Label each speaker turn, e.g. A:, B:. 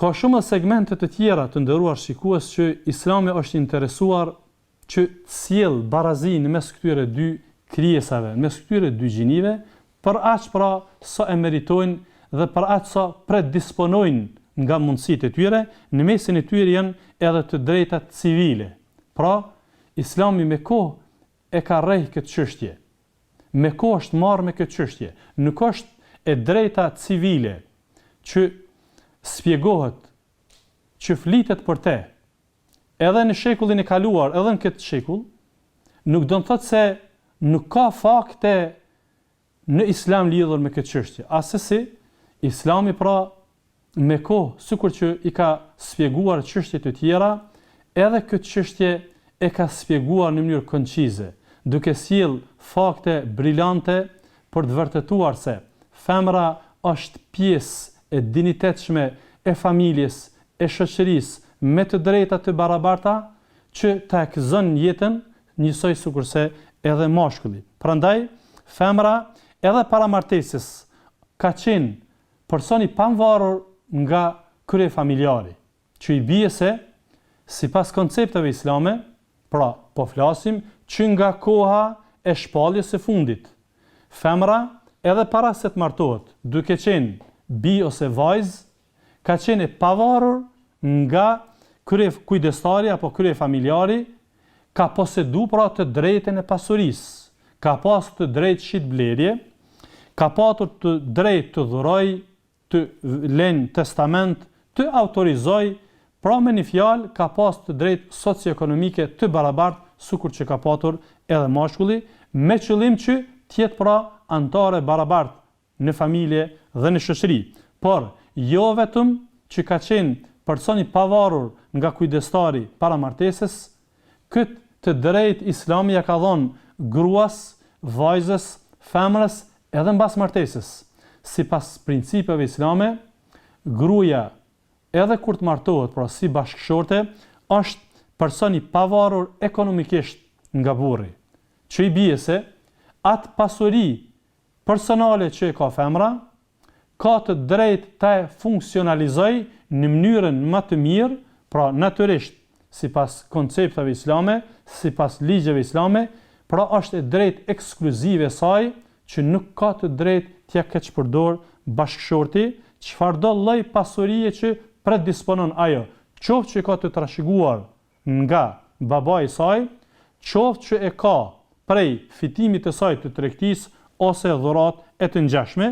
A: Ka shumë segmente të tjera të nderuar shikues që Islami është interesuar që të sjellë barazinë mes këtyre dy krijesave, mes këtyre dy gjinive, për aq pra sa e meritojnë dhe për aq sa predisponojnë nga mundësitë e tyre, në mesin e tyre janë edhe të drejtat civile. Pra, Islami me kohë e ka rrejë këtë çështje. Me kohë është marrë me këtë çështje. Nuk është e drejta civile që spjegohet, që flitet për te, edhe në shekullin e kaluar, edhe në këtë shekull, nuk do të thotë se nuk ka fakte në Islam lidhur me këtë çështje. Asesi, Islami pra me kohë, sikur që i ka spjeguar çështje të tjera, edhe këtë çështje e ka spjeguar në mënyrë koncize, duke sjell fakte brillante për të vërtetuar se femra është pjesë e dinitetshme e familjes, e shoqërisë me të drejta të barabarta që ta gëzon jetën njësoj sikurse edhe mashkulli. Prandaj, femra edhe para martesës ka qenë personi pavarur nga kryefamiljari, që i bie se sipas koncepteve islame, pra po flasim që nga koha e shpalljes së fundit, femra edhe para se të martohet, duke qenë bi ose vajzë, ka qenë e pavarur nga kujdestari apo kryefamiljari, ka posedu pra të drejtën e pasurisë, ka pasur të drejtë shitblerje, ka patur të drejtë të dhuroj, të lënë testament, të autorizoj, pra me një fjalë ka pasur të drejtë socioekonomike të barabartë, sikur që ka patur edhe mashkulli, me qëllim që të jetë pra anëtare barabartë në familje dhe në shoqëri. Por jo vetëm që ka qenë personi pavarur nga kujdestari para martesës, këtë të drejtë Islami ja ka dhënë gruas, vajzës, femrës edhe mbas martesës. Sipas principeve islame, gruaja edhe kur të martohet, pra si bashkëshorte, është personi pavarur ekonomikisht nga burri, që i bie se atë pasuri personale që e ka femra, ka të drejtë ta funksionalizoj në mënyrën më të mirë, pra natyrisht, sipas koncepteve islame, sipas ligjeve islame, pra është e drejtë ekskluzive saj që nuk ka të drejtë t'ja keq përdor bashkëshorti, çfarëdo lloj pasurie që predisponon ajo, qoftë që ka të trashëguar nga babai i saj, qoftë që e ka prej fitimit të saj të tregtisë ose dhuratë e të ngjashme,